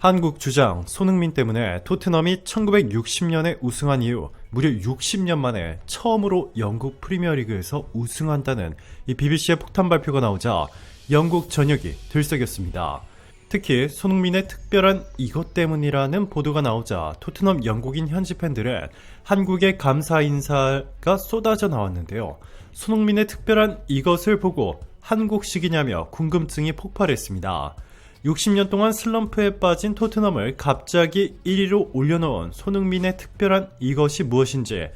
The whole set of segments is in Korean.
한국 주장 손흥민 때문에 토트넘이 1960년에 우승한 이후 무려 60년 만에 처음으로 영국 프리미어리그에서 우승한다는 이 BBC의 폭탄 발표가 나오자 영국 전역이 들썩였습니다. 특히 손흥민의 특별한 이것 때문이라는 보도가 나오자 토트넘 영국인 현지 팬들은 한국의 감사 인사가 쏟아져 나왔는데요. 손흥민의 특별한 이것을 보고 한국식이냐며 궁금증이 폭발했습니다. 60년 동안 슬럼프에 빠진 토트넘을 갑자기 1위로 올려놓은 손흥민의 특별한 이것이 무엇인지,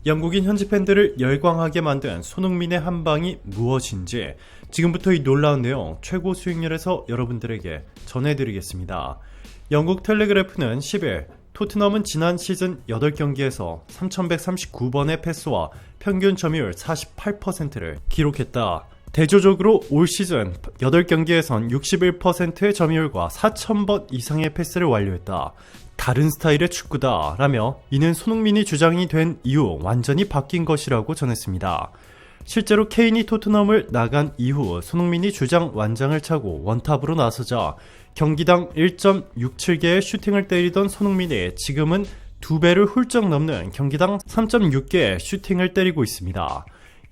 영국인 현지 팬들을 열광하게 만든 손흥민의 한방이 무엇인지 지금부터 이 놀라운 내용 최고 수익률에서 여러분들에게 전해드리겠습니다. 영국 텔레그래프는 10일 토트넘은 지난 시즌 8경기에서 3139번의 패스와 평균 점유율 48%를 기록했다. 대조적으로 올 시즌 8경기에선 61%의 점유율과 4000번 이상의 패스를 완료했다. 다른 스타일의 축구다 라며 이는 손흥민이 주장이 된 이후 완전히 바뀐 것이라고 전했습니다. 실제로 케인이 토트넘을 나간 이후 손흥민이 주장 완장을 차고 원탑으로 나서자 경기당 1.67개의 슈팅을 때리던 손흥민이 지금은 2배를 훌쩍 넘는 경기당 3.6개의 슈팅을 때리고 있습니다.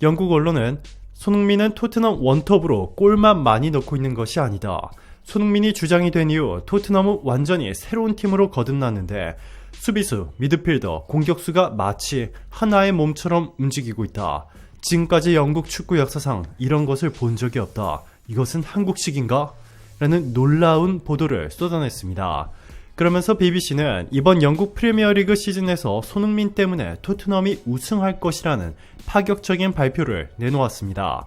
영국 언론은 손흥민은 토트넘 원톱으로 골만 많이 넣고 있는 것이 아니다. 손흥민이 주장이 된 이후 토트넘은 완전히 새로운 팀으로 거듭났는데 수비수, 미드필더, 공격수가 마치 하나의 몸처럼 움직이고 있다. 지금까지 영국 축구 역사상 이런 것을 본 적이 없다. 이것은 한국식인가? 라는 놀라운 보도를 쏟아냈습니다. 그러면서 BBC는 이번 영국 프리미어리그 시즌에서 손흥민 때문에 토트넘이 우승할 것이라는 파격적인 발표를 내놓았습니다.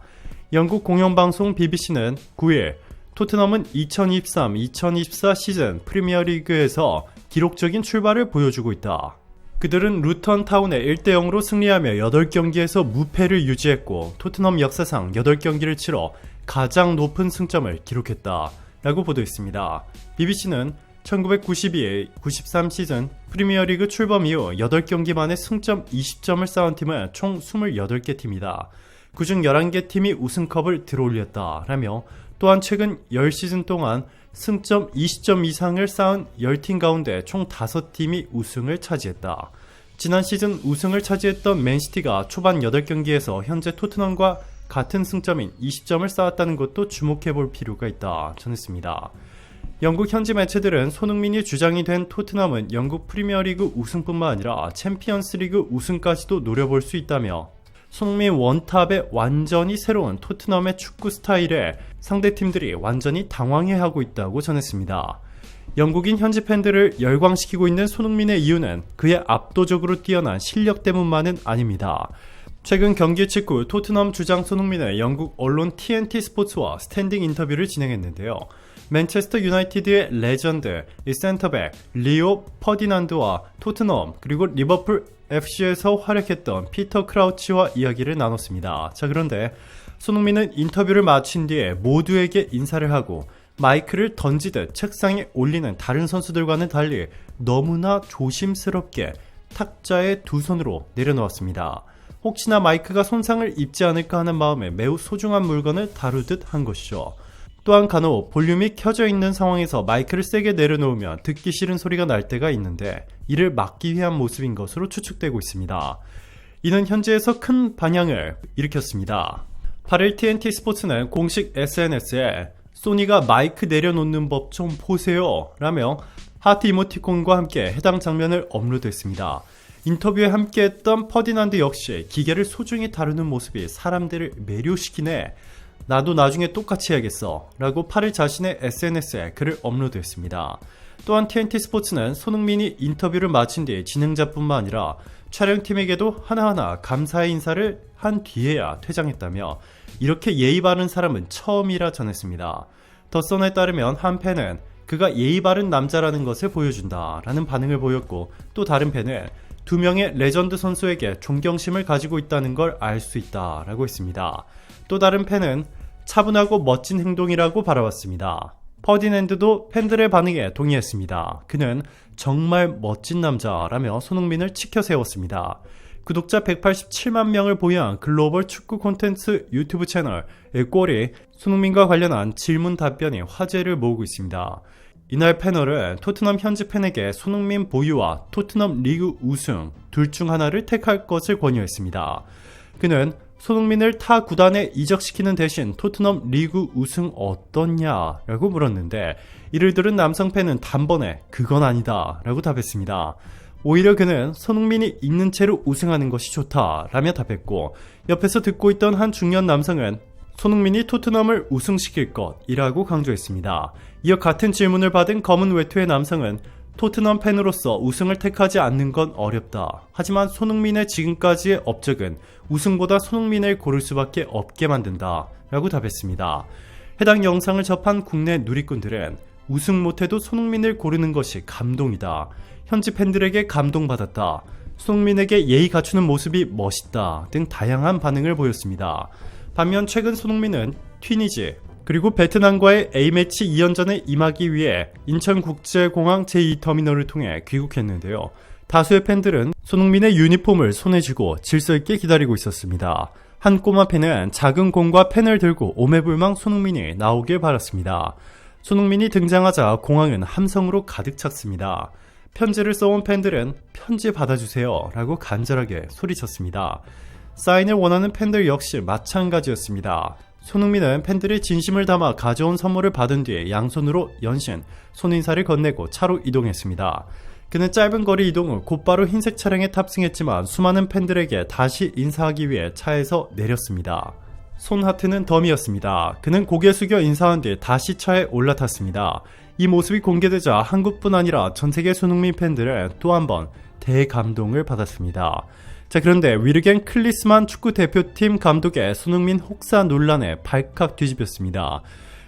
영국 공영방송 BBC는 9일 토트넘은 2023-2024 시즌 프리미어리그에서 기록적인 출발을 보여주고 있다. 그들은 루턴 타운에 1대0으로 승리하며 8경기에서 무패를 유지했고 토트넘 역사상 8경기를 치러 가장 높은 승점을 기록했다 라고 보도했습니다. BBC는 1992-93 시즌 프리미어리그 출범 이후 8경기 만에 승점 20점을 쌓은 팀은 총 28개 팀이다. 그중 11개 팀이 우승컵을 들어올렸다 라며 또한 최근 10시즌 동안 승점 20점 이상을 쌓은 10팀 가운데 총 5팀이 우승을 차지했다. 지난 시즌 우승을 차지했던 맨시티가 초반 8경기에서 현재 토트넘과 같은 승점인 20점을 쌓았다는 것도 주목해볼 필요가 있다 전했습니다. 영국 현지 매체들은 손흥민이 주장이 된 토트넘은 영국 프리미어리그 우승뿐만 아니라 챔피언스리그 우승까지도 노려볼 수 있다며 손흥민 원탑의 완전히 새로운 토트넘의 축구 스타일에 상대팀들이 완전히 당황해하고 있다고 전했습니다. 영국인 현지 팬들을 열광시키고 있는 손흥민의 이유는 그의 압도적으로 뛰어난 실력 때문만은 아닙니다. 최근 경기 직후 토트넘 주장 손흥민의 영국 언론 TNT 스포츠와 스탠딩 인터뷰를 진행했는데요. 맨체스터 유나이티드의 레전드, 이 센터백 리오 퍼디난드와 토트넘 그리고 리버풀 FC에서 활약했던 피터 크라우치와 이야기를 나눴습니다. 자, 그런데 손흥민은 인터뷰를 마친 뒤에 모두에게 인사를 하고 마이크를 던지듯 책상에 올리는 다른 선수들과는 달리 너무나 조심스럽게 탁자에 두 손으로 내려놓았습니다. 혹시나 마이크가 손상을 입지 않을까 하는 마음에 매우 소중한 물건을 다루듯 한 것이죠. 또한 간혹 볼륨이 켜져 있는 상황에서 마이크를 세게 내려놓으면 듣기 싫은 소리가 날 때가 있는데 이를 막기 위한 모습인 것으로 추측되고 있습니다. 이는 현지에서 큰 반향을 일으켰습니다. 8일 TNT 스포츠는 공식 SNS에 소니가 마이크 내려놓는 법 좀 보세요 라며 하트 이모티콘과 함께 해당 장면을 업로드했습니다. 인터뷰에 함께했던 퍼디난드 역시 기계를 소중히 다루는 모습이 사람들을 매료시키네, 나도 나중에 똑같이 해야겠어 라고 8일 자신의 SNS에 글을 업로드했습니다. 또한 TNT 스포츠는 손흥민이 인터뷰를 마친 뒤 진행자뿐만 아니라 촬영팀에게도 하나하나 감사의 인사를 한 뒤에야 퇴장했다며 이렇게 예의 바른 사람은 처음이라 전했습니다. 더 선에 따르면 한 팬은 그가 예의 바른 남자라는 것을 보여준다 라는 반응을 보였고, 또 다른 팬은 두 명의 레전드 선수에게 존경심을 가지고 있다는 걸 알 수 있다 라고 했습니다. 또 다른 팬은 차분하고 멋진 행동이라고 바라봤습니다. 퍼디난드도 팬들의 반응에 동의했습니다. 그는 정말 멋진 남자라며 손흥민을 치켜 세웠습니다. 구독자 187만 명을 보유한 글로벌 축구 콘텐츠 유튜브 채널 꼴이 손흥민과 관련한 질문 답변이 화제를 모으고 있습니다. 이날 패널은 토트넘 현지 팬에게 손흥민 보유와 토트넘 리그 우승 둘 중 하나를 택할 것을 권유했습니다. 그는 손흥민을 타 구단에 이적시키는 대신 토트넘 리그 우승 어떻냐라고 물었는데, 이를 들은 남성 팬은 단번에 그건 아니다 라고 답했습니다. 오히려 그는 손흥민이 있는 채로 우승하는 것이 좋다라며 답했고, 옆에서 듣고 있던 한 중년 남성은 손흥민이 토트넘을 우승시킬 것이라고 강조했습니다. 이어 같은 질문을 받은 검은 외투의 남성은 토트넘 팬으로서 우승을 택하지 않는 건 어렵다. 하지만 손흥민의 지금까지의 업적은 우승보다 손흥민을 고를 수밖에 없게 만든다 라고 답했습니다. 해당 영상을 접한 국내 누리꾼들은 우승 못해도 손흥민을 고르는 것이 감동이다. 현지 팬들에게 감동받았다. 손흥민에게 예의 갖추는 모습이 멋있다 등 다양한 반응을 보였습니다. 반면 최근 손흥민은 튀니지 그리고 베트남과의 A매치 2연전에 임하기 위해 인천국제공항 제2터미널을 통해 귀국했는데요. 다수의 팬들은 손흥민의 유니폼을 손에 쥐고 질서있게 기다리고 있었습니다. 한 꼬마 팬은 작은 공과 펜을 들고 오매불망 손흥민이 나오길 바랐습니다. 손흥민이 등장하자 공항은 함성으로 가득 찼습니다. 편지를 써온 팬들은 편지 받아주세요 라고 간절하게 소리쳤습니다. 사인을 원하는 팬들 역시 마찬가지였습니다. 손흥민은 팬들이 진심을 담아 가져온 선물을 받은 뒤에 양손으로 연신 손인사를 건네고 차로 이동했습니다. 그는 짧은 거리 이동 후 곧바로 흰색 차량에 탑승했지만 수많은 팬들에게 다시 인사하기 위해 차에서 내렸습니다. 손하트는 덤이었습니다. 그는 고개 숙여 인사한 뒤 다시 차에 올라탔습니다. 이 모습이 공개되자 한국뿐 아니라 전세계 손흥민 팬들은 또 한 번 대감동을 받았습니다. 자, 그런데 위르겐 클리스만 축구 대표팀 감독의 손흥민 혹사 논란에 발칵 뒤집혔습니다.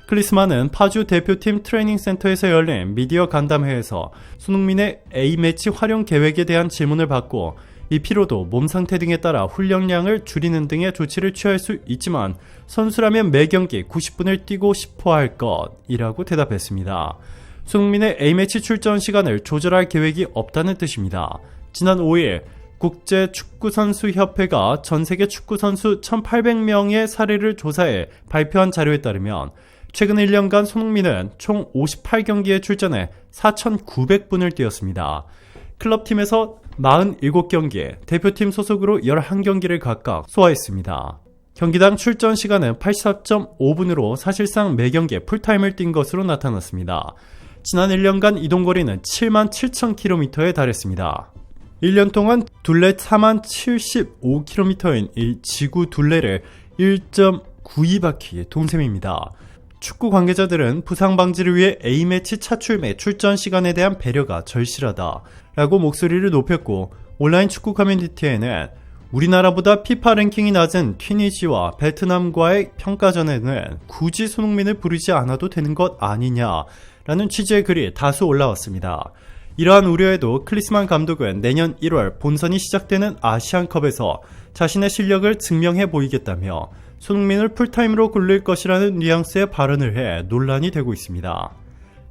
클리스만은 파주 대표팀 트레이닝 센터에서 열린 미디어 간담회에서 손흥민의 A매치 활용 계획에 대한 질문을 받고, 이 피로도, 몸 상태 등에 따라 훈련량을 줄이는 등의 조치를 취할 수 있지만 선수라면 매 경기 90분을 뛰고 싶어 할 것이라고 대답했습니다. 손흥민의 A매치 출전 시간을 조절할 계획이 없다는 뜻입니다. 지난 5일 국제축구선수협회가 전세계 축구선수 1800명의 사례를 조사해 발표한 자료에 따르면 최근 1년간 손흥민은 총 58경기에 출전해 4900분을 뛰었습니다. 클럽팀에서 47경기에 대표팀 소속으로 11경기를 각각 소화했습니다. 경기당 출전 시간은 84.5분으로 사실상 매 경기에 풀타임을 뛴 것으로 나타났습니다. 지난 1년간 이동거리는 77,000km에 달했습니다. 1년 동안 둘레 40,075km인 이 지구 둘레를 1.92바퀴 돈 셈입니다. 축구 관계자들은 부상 방지를 위해 A매치 차출 매 출전 시간에 대한 배려가 절실하다 라고 목소리를 높였고, 온라인 축구 커뮤니티에는 우리나라보다 FIFA 랭킹이 낮은 튀니지와 베트남과의 평가전에는 굳이 손흥민을 부르지 않아도 되는 것 아니냐 라는 취지의 글이 다수 올라왔습니다. 이러한 우려에도 클리스만 감독은 내년 1월 본선이 시작되는 아시안컵에서 자신의 실력을 증명해 보이겠다며 손흥민을 풀타임으로 굴릴 것이라는 뉘앙스의 발언을 해 논란이 되고 있습니다.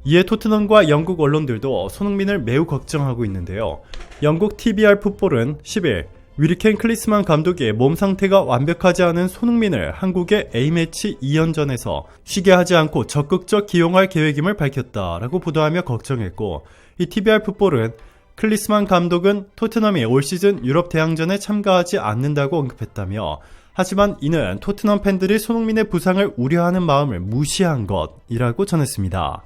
이에 토트넘과 영국 언론들도 손흥민을 매우 걱정하고 있는데요. 영국 TVR 풋볼은 10일 위르켄 클리스만 감독이 몸 상태가 완벽하지 않은 손흥민을 한국의 A매치 2연전에서 쉬게 하지 않고 적극적 기용할 계획임을 밝혔다라고 보도하며 걱정했고, 이 TVR 풋볼은 클리스만 감독은 토트넘이 올 시즌 유럽 대항전에 참가하지 않는다고 언급했다며, 하지만 이는 토트넘 팬들이 손흥민의 부상을 우려하는 마음을 무시한 것이라고 전했습니다.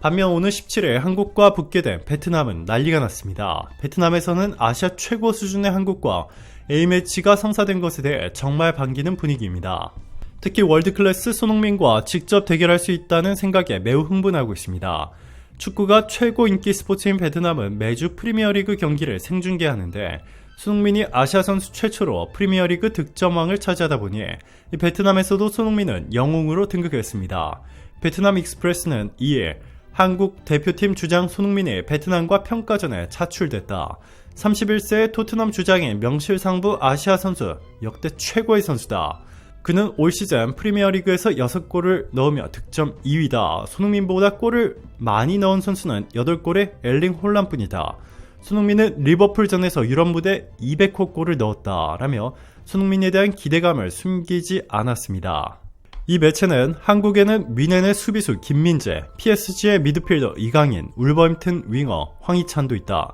반면 오늘 17일 한국과 붙게 된 베트남은 난리가 났습니다. 베트남에서는 아시아 최고 수준의 한국과 A매치가 성사된 것에 대해 정말 반기는 분위기입니다. 특히 월드클래스 손흥민과 직접 대결할 수 있다는 생각에 매우 흥분하고 있습니다. 축구가 최고 인기 스포츠인 베트남은 매주 프리미어리그 경기를 생중계하는데, 손흥민이 아시아 선수 최초로 프리미어리그 득점왕을 차지하다 보니 이 베트남에서도 손흥민은 영웅으로 등극했습니다. 베트남 익스프레스는 2일 한국 대표팀 주장 손흥민이 베트남과 평가전에 차출됐다. 31세의 토트넘 주장인 명실상부 아시아 선수, 역대 최고의 선수다. 그는 올 시즌 프리미어리그에서 6골을 넣으며 득점 2위다. 손흥민보다 골을 많이 넣은 선수는 8골의 엘링 홀란뿐이다. 손흥민은 리버풀전에서 유럽 무대 200호 골을 넣었다 라며 손흥민에 대한 기대감을 숨기지 않았습니다. 이 매체는 한국에는 미넨의 수비수 김민재, PSG의 미드필더 이강인, 울버햄튼 윙어 황희찬도 있다.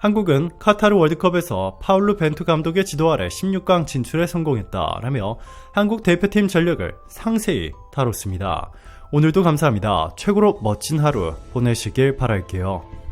한국은 카타르 월드컵에서 파울루 벤투 감독의 지도 아래 16강 진출에 성공했다라며 한국 대표팀 전력을 상세히 다뤘습니다. 오늘도 감사합니다. 최고로 멋진 하루 보내시길 바랄게요.